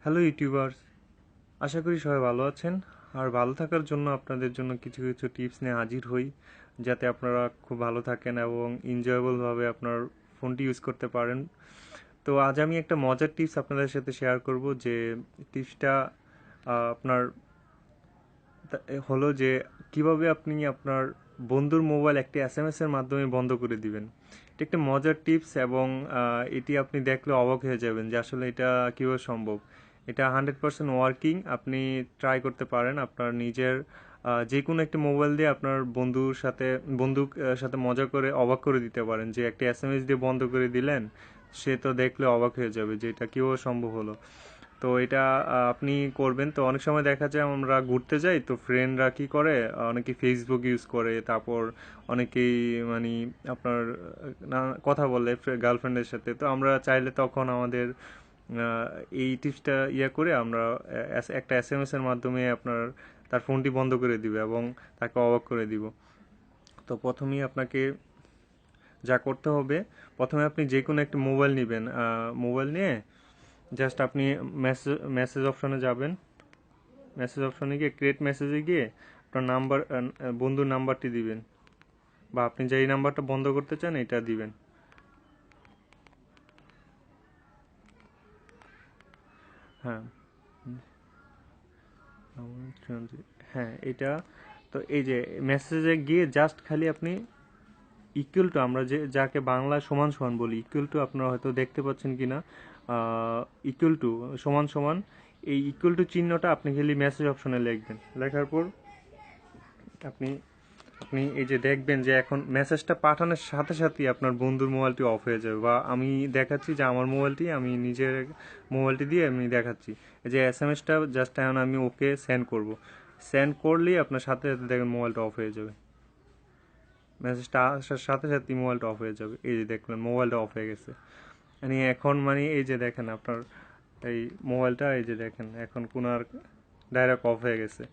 Hello YouTubers, আশা করি সবাই ভালো আছেন। আর ভালো থাকার জন্য আপনাদের জন্য কিছু কিছু টিপস নিয়ে হাজির হই, যাতে আপনারা খুব ভালো থাকেন এবং এনজয়েবলভাবে আপনার ফোনটি ইউজ করতে পারেন। তো আজ আমি একটা মজার টিপস আপনাদের সাথে শেয়ার করব, যে টিপসটা আপনার হলো যে কিভাবে আপনি আপনার বন্ধুর মোবাইল একটি এসএমএস এর মাধ্যমে বন্ধ করে দিবেন। এটা একটা মজার টিপস এবং এটি আপনি দেখলে অবাক হয়ে যাবেন যে আসলে এটা কীভাবে সম্ভব। এটা 100% ওয়ার্কিং। আপনি ট্রাই করতে পারেন আপনার নিজের যে কোনো একটা মোবাইল দিয়ে আপনার বন্ধুর সাথে মজা করে অবাক করে দিতে পারেন, যে একটা এসএমএস দিয়ে বন্ধ করে দিলেন। সে তো দেখলে অবাক হয়ে যাবে যে এটা কীভাবে সম্ভব হলো। তো এটা আপনি করবেন। তো অনেক সময় দেখা যায় আমরা ঘুরতে যাই, তো ফ্রেন্ডরা কি করে, অনেকে ফেসবুক ইউজ করে, তারপর অনেকেই মানে আপনার কথা বলে গার্লফ্রেন্ডের সাথে। তো আমরা চাইলে তখন আমাদের এই টিপসটা করে আমরা একটা এসএমএস এর মাধ্যমে আপনার তার ফোনটি বন্ধ করে দিবে এবং তাকে অবাক করে দিব। তো প্রথমেই আপনাকে যা করতে হবে, প্রথমে আপনি যে কোনো একটা মোবাইল নেবেন। মোবাইল নিয়ে জাস্ট আপনি মেসেজ অপশনে যাবেন। মেসেজ অপশনে গিয়ে ক্রিয়েট মেসেজে গিয়ে আপনার বন্ধুর নাম্বারটি দিবেন, বা আপনি যেই নাম্বারটা বন্ধ করতে চান এটা দিবেন। হ্যাঁ, হ্যাঁ এটা। তো এই যে মেসেজে গিয়ে জাস্ট খালি আপনি ইকুয়াল টু, আমরা যাকে বাংলা সমান সমান বলি, ইকুয়াল টু আপনারা হয়তো দেখতে পাচ্ছেন কিনা, ইকুয়াল টু সমান সমান, এই ইকুয়াল টু চিহ্নটা আপনি খালি মেসেজ অপশনে লিখবেন। লেখার পর আপনি আপনি এই যে দেখবেন যে এখন মেসেজটা পাঠানোর সাথে সাথেই আপনার বন্ধুর মোবাইলটি অফ হয়ে যাবে। বা আমি দেখাচ্ছি যে আমার মোবাইলটি, আমি নিজের মোবাইলটি দিয়ে আমি দেখাচ্ছি এই যে এসএমএসটা জাস্ট এখন আমি ওকে সেন্ড করব। সেন্ড করলেই আপনার সাথে সাথে দেখবেন মোবাইলটা অফ হয়ে যাবে। মেসেজটা আসার সাথে সাথে মোবাইলটা অফ হয়ে যাবে। এই যে দেখলেন মোবাইলটা অফ হয়ে গেছে। মানে এখন মানে এই যে দেখেন আপনার এই মোবাইলটা, এই যে দেখেন এখন কোনার ডাইরেক্ট অফ হয়ে গেছে।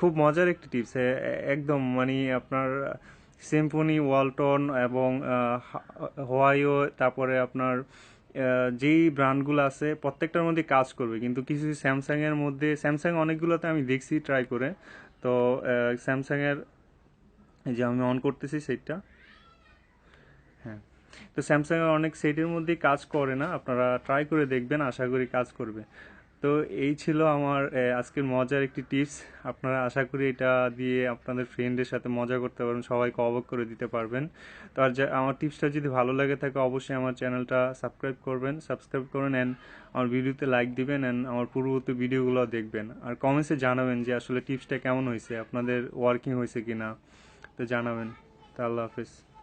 খুব মজার একটি টিপস, একদম মানে আপনার সিম্ফনি, ওয়ালটন এবং হোয়াইও, তারপরে আপনার যেই ব্র্যান্ডগুলো আছে প্রত্যেকটার মধ্যে কাজ করবে। কিন্তু কিছু স্যামসাং এর মধ্যে, স্যামসাং অনেকগুলোতে আমি দেখছি ট্রাই করে। তো স্যামসাং এর, এই যে আমি অন করতেছি সেটটা। হ্যাঁ, তো স্যামসাং এর অনেক সেটের মধ্যেই কাজ করে না, আপনারা ট্রাই করে দেখবেন, আশা করি কাজ করবে। তো এই ছিল আমার আজকের মজার একটি টিপস। আপনারা আশা করি এটা দিয়ে আপনাদের ফ্রেন্ডের সাথে মজা করতে পারবেন, সবাইকে অবাক করে দিতে পারবেন। তো আর আমার টিপসটা যদি ভালো লাগে থাকে অবশ্যই আমার চ্যানেলটা সাবস্ক্রাইব করবেন অ্যান্ড আমার ভিডিওতে লাইক দিবেন অ্যান্ড আমার পূর্ববর্তী ভিডিওগুলো দেখবেন। আর কমেন্টসে জানাবেন যে আসলে টিপসটা কেমন হয়েছে, আপনাদের ওয়ার্কিং হয়েছে কিনা, তো জানাবেন। তো আল্লাহ হাফেজ।